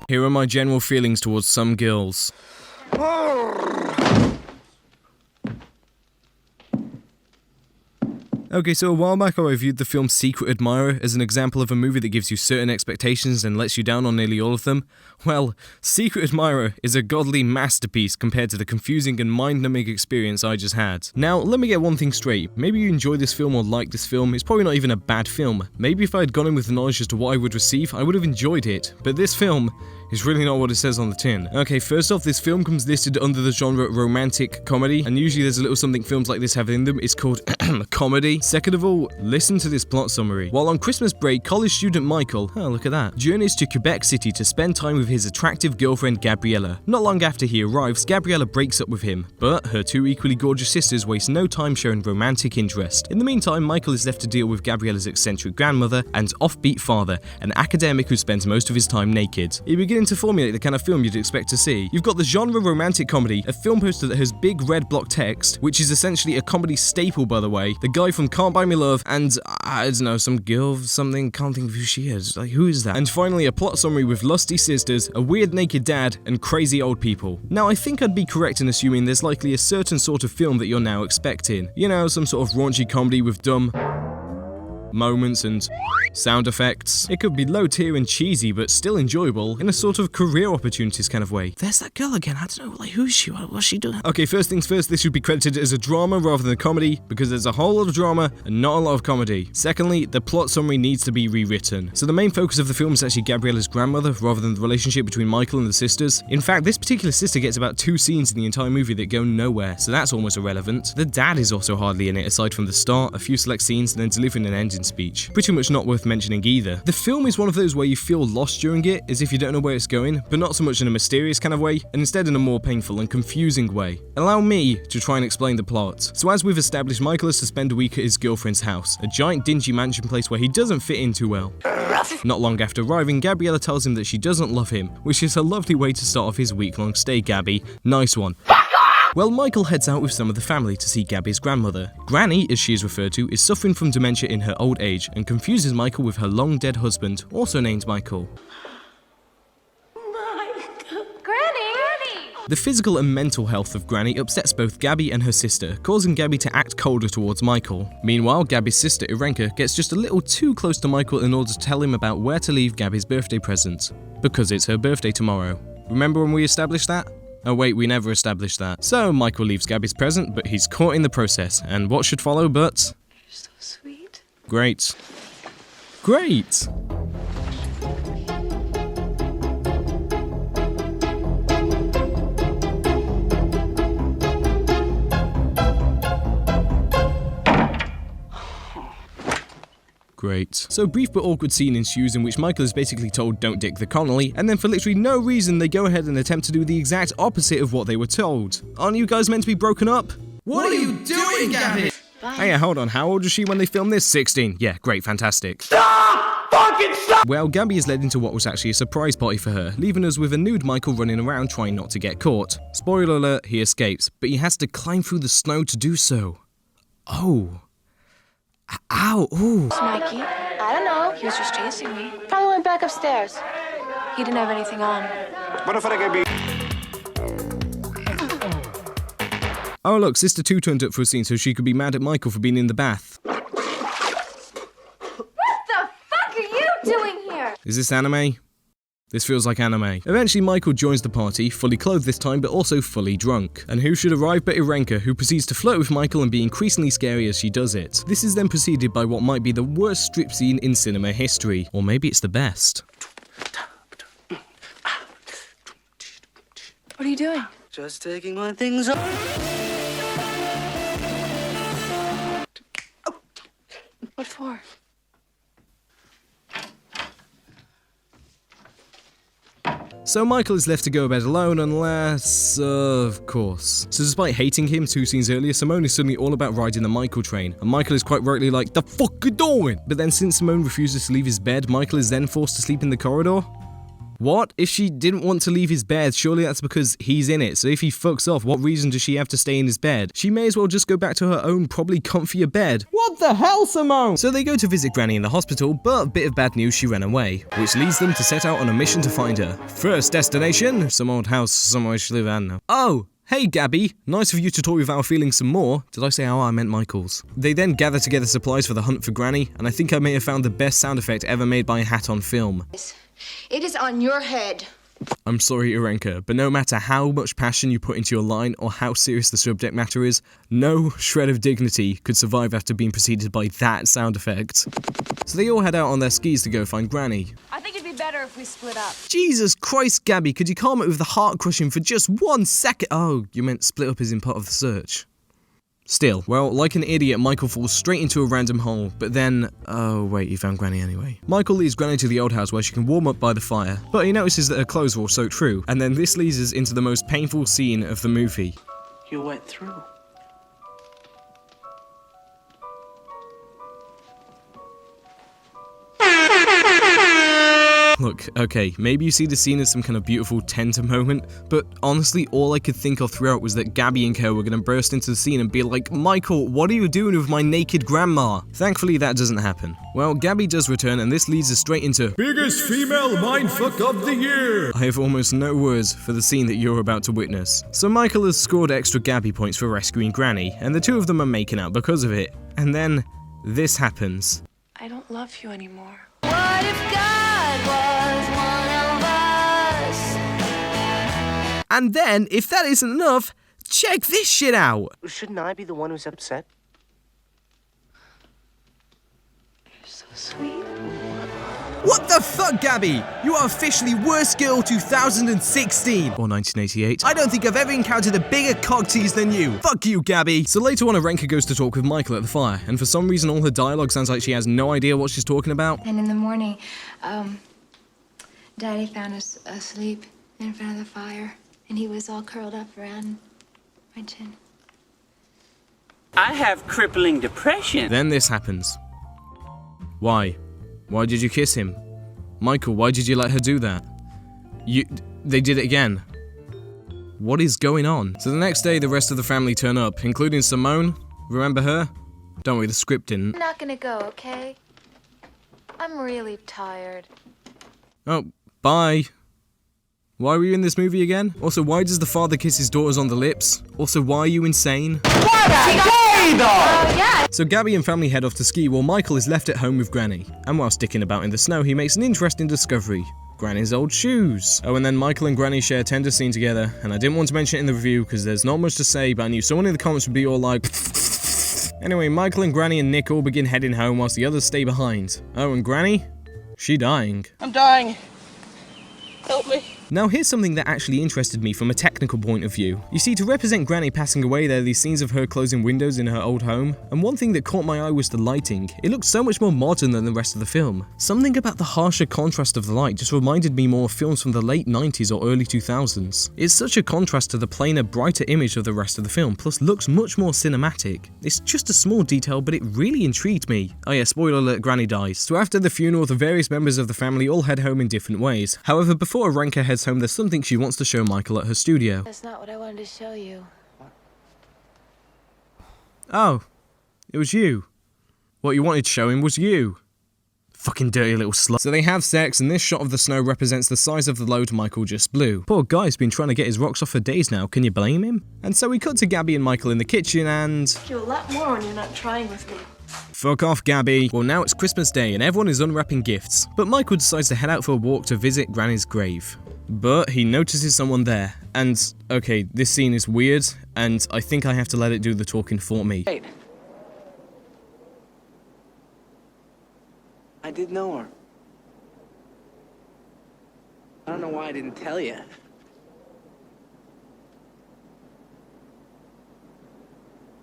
Here are my general feelings towards some girls. Okay, so a while back I reviewed the film Secret Admirer as an example of a movie that gives you certain expectations and lets you down on nearly all of them. Well, Secret Admirer is a godly masterpiece compared to the confusing and mind-numbing experience I just had. Now, let me get one thing straight. Maybe you enjoy this film or like this film, it's probably not even a bad film. Maybe if I had gone in with the knowledge as to what I would receive, I would have enjoyed it. But this film is really not what it says on the tin. Okay, first off, this film comes listed under the genre romantic comedy, and usually there's a little something films like this have in them. It's called comedy. Second of all, listen to this plot summary. While on Christmas break, college student Michael, oh look at that, journeys to Quebec City to spend time with his attractive girlfriend Gabriella. Not long after he arrives, Gabriella breaks up with him, but her two equally gorgeous sisters waste no time showing romantic interest. In the meantime, Michael is left to deal with Gabriella's eccentric grandmother and offbeat father, an academic who spends most of his time naked. He begins to formulate the kind of film you'd expect to see. You've got the genre romantic comedy, a film poster that has big red block text, which is essentially a comedy staple by the way, the guy from Can't Buy Me Love, and I don't know, some girl something, can't think of who she is, like who is that? And finally a plot summary with lusty sisters, a weird naked dad, and crazy old people. Now I think I'd be correct in assuming there's likely a certain sort of film that you're now expecting. You know, some sort of raunchy comedy with dumb moments and sound effects. It could be low tier and cheesy, but still enjoyable in a sort of career opportunities kind of way. There's that girl again, I don't know, like who's she, what's she doing? Okay, first things first, this should be credited as a drama rather than a comedy, because there's a whole lot of drama and not a lot of comedy. Secondly, the plot summary needs to be rewritten. So the main focus of the film is actually Gabriella's grandmother rather than the relationship between Michael and the sisters. In fact, this particular sister gets about 2 scenes in the entire movie that go nowhere, so that's almost irrelevant. The dad is also hardly in it aside from the start, a few select scenes, and then delivering an ending speech. Pretty much not worth mentioning either. The film is one of those where you feel lost during it, as if you don't know where it's going, but not so much in a mysterious kind of way, and instead in a more painful and confusing way. Allow me to try and explain the plot. So as we've established, Michael is to spend a week at his girlfriend's house, a giant dingy mansion place where he doesn't fit in too well. Not long after arriving, Gabriella tells him that she doesn't love him, which is a lovely way to start off his week-long stay, Gabby. Nice one. Well, Michael heads out with some of the family to see Gabby's grandmother. Granny, as she is referred to, is suffering from dementia in her old age and confuses Michael with her long-dead husband, also named Michael. Michael. Granny! The physical and mental health of Granny upsets both Gabby and her sister, causing Gabby to act colder towards Michael. Meanwhile, Gabby's sister Irenka gets just a little too close to Michael in order to tell him about where to leave Gabby's birthday present, because it's her birthday tomorrow. Remember when we established that? Oh wait, we never established that. So Michael leaves Gabby's present, but he's caught in the process, and what should follow but... You're so sweet. Great. Great! Great. So brief but awkward scene ensues in which Michael is basically told don't dick the Connolly, and then for literally no reason they go ahead and attempt to do the exact opposite of what they were told. Aren't you guys meant to be broken up? What are you doing, Gabby? Hey, hold on, how old was she when they filmed this? 16. Yeah, great, fantastic. Stop! Fucking stop! Well, Gabby is led into what was actually a surprise party for her, leaving us with a nude Michael running around trying not to get caught. Spoiler alert, he escapes, but he has to climb through the snow to do so. Oh. Ow, ooh. Mikey? I don't know. He was just chasing me. Probably went back upstairs. He didn't have anything on. Oh look, Sister 2 turned up for a scene so she could be mad at Michael for being in the bath. What the fuck are you doing here? Is this anime? This feels like anime. Eventually Michael joins the party, fully clothed this time but also fully drunk. And who should arrive but Irenka, who proceeds to flirt with Michael and be increasingly scary as she does it. This is then preceded by what might be the worst strip scene in cinema history. Or maybe it's the best. What are you doing? Just taking my things off. What for? So Michael is left to go to bed alone unless, of course. So despite hating him 2 scenes earlier, Simone is suddenly all about riding the Michael train, and Michael is quite rightly like, the fuck you doing? But then since Simone refuses to leave his bed, Michael is then forced to sleep in the corridor? What? If she didn't want to leave his bed, surely that's because he's in it. So if he fucks off, what reason does she have to stay in his bed? She may as well just go back to her own, probably comfier bed. What the hell, Simone? So they go to visit Granny in the hospital, but a bit of bad news, she ran away, which leads them to set out on a mission to find her. First destination, some old house somewhere she live in. Oh! Hey Gabby, nice of you to talk without feeling some more. Did I say how I meant Michael's? They then gather together supplies for the hunt for Granny, and I think I may have found the best sound effect ever made by a hat on film. It is on your head. I'm sorry, Irenka, but no matter how much passion you put into your line or how serious the subject matter is, no shred of dignity could survive after being preceded by that sound effect. So they all head out on their skis to go find Granny. I think it'd be better if we split up. Jesus Christ, Gabby, could you calm it with the heart crushing for just 1 second? Oh, you meant split up as in part of the search. Still, well, like an idiot, Michael falls straight into a random hole, but then... Oh, wait, he found Granny anyway. Michael leads Granny to the old house where she can warm up by the fire, but he notices that her clothes are all soaked through, and then this leads us into the most painful scene of the movie. You went through. Look, okay, maybe you see the scene as some kind of beautiful tender moment, but honestly, all I could think of throughout was that Gabby and Co were gonna burst into the scene and be like, Michael, what are you doing with my naked grandma? Thankfully, that doesn't happen. Well, Gabby does return, and this leads us straight into biggest female mindfuck of the year! I have almost no words for the scene that you're about to witness. So Michael has scored extra Gabby points for rescuing Granny, and the two of them are making out because of it. And then, this happens. I don't love you anymore. What if God was one of us? And then, if that isn't enough, check this shit out! Shouldn't I be the one who's upset? You're so sweet. What the fuck, Gabby? You are officially Worst Girl 2016! Or 1988. I don't think I've ever encountered a bigger cock tease than you. Fuck you, Gabby! So later on, Irenka goes to talk with Michael at the fire, and for some reason all her dialogue sounds like she has no idea what she's talking about. And in the morning, Daddy found us asleep in front of the fire, and he was all curled up around my chin. I have crippling depression. Then this happens. Why? Why did you kiss him? Michael, why did you let her do that? They did it again. What is going on? So the next day, the rest of the family turn up, including Simone. Remember her? Don't worry, the script didn't. I'm not gonna go, okay? I'm really tired. Oh, bye. Why were you in this movie again? Also, why does the father kiss his daughters on the lips? Also, why are you insane? So Gabby and family head off to ski while Michael is left at home with Granny. And while sticking about in the snow, he makes an interesting discovery. Granny's old shoes. Oh, and then Michael and Granny share a tender scene together, and I didn't want to mention it in the review because there's not much to say, but I knew someone in the comments would be all like... Anyway, Michael and Granny and Nick all begin heading home whilst the others stay behind. Oh, and Granny? She dying. I'm dying. Help me. Now here's something that actually interested me from a technical point of view. You see, to represent Granny passing away, there are these scenes of her closing windows in her old home, and one thing that caught my eye was the lighting. It looked so much more modern than the rest of the film. Something about the harsher contrast of the light just reminded me more of films from the late 90s or early 2000s. It's such a contrast to the plainer, brighter image of the rest of the film, plus looks much more cinematic. It's just a small detail, but it really intrigued me. Oh yeah, spoiler alert, Granny dies. So after the funeral, the various members of the family all head home in different ways. However, before Irenka heads home, there's something she wants to show Michael at her studio. That's not what I wanted to show you. Oh, it was you. What you wanted to show him was you. Fucking dirty little slut. So they have sex, and this shot of the snow represents the size of the load Michael just blew. Poor guy's been trying to get his rocks off for days now, can you blame him? And so we cut to Gabby and Michael in the kitchen and... You do a lot more when you're not trying with me. Fuck off, Gabby. Well, now it's Christmas Day and everyone is unwrapping gifts, but Michael decides to head out for a walk to visit Granny's grave. But he notices someone there, and okay, this scene is weird, and I think I have to let it do the talking for me. Wait. I did know her. I don't know why I didn't tell you.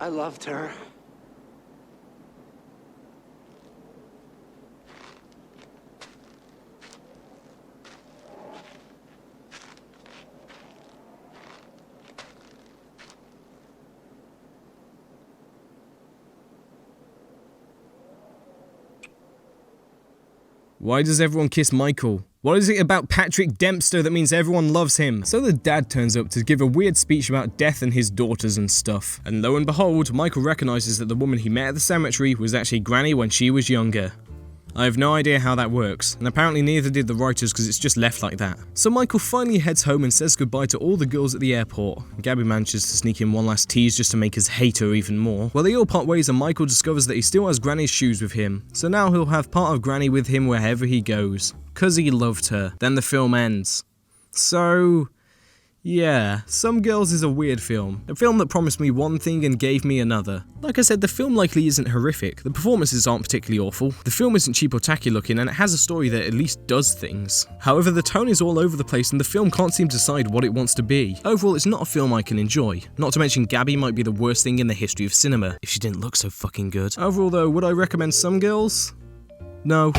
I loved her. Why does everyone kiss Michael? What is it about Patrick Dempster that means everyone loves him? So the dad turns up to give a weird speech about death and his daughters and stuff. And lo and behold, Michael recognizes that the woman he met at the cemetery was actually Granny when she was younger. I have no idea how that works, and apparently neither did the writers because it's just left like that. So Michael finally heads home and says goodbye to all the girls at the airport. Gabby manages to sneak in one last tease just to make us hate her even more. Well, they all part ways and Michael discovers that he still has Granny's shoes with him, so now he'll have part of Granny with him wherever he goes. 'Cause he loved her. Then the film ends. So... yeah, Some Girls is a weird film. A film that promised me one thing and gave me another. Like I said, the film likely isn't horrific, the performances aren't particularly awful, the film isn't cheap or tacky looking, and it has a story that at least does things. However, the tone is all over the place and the film can't seem to decide what it wants to be. Overall, it's not a film I can enjoy. Not to mention Gabby might be the worst thing in the history of cinema, if she didn't look so fucking good. Overall though, would I recommend Some Girls? No.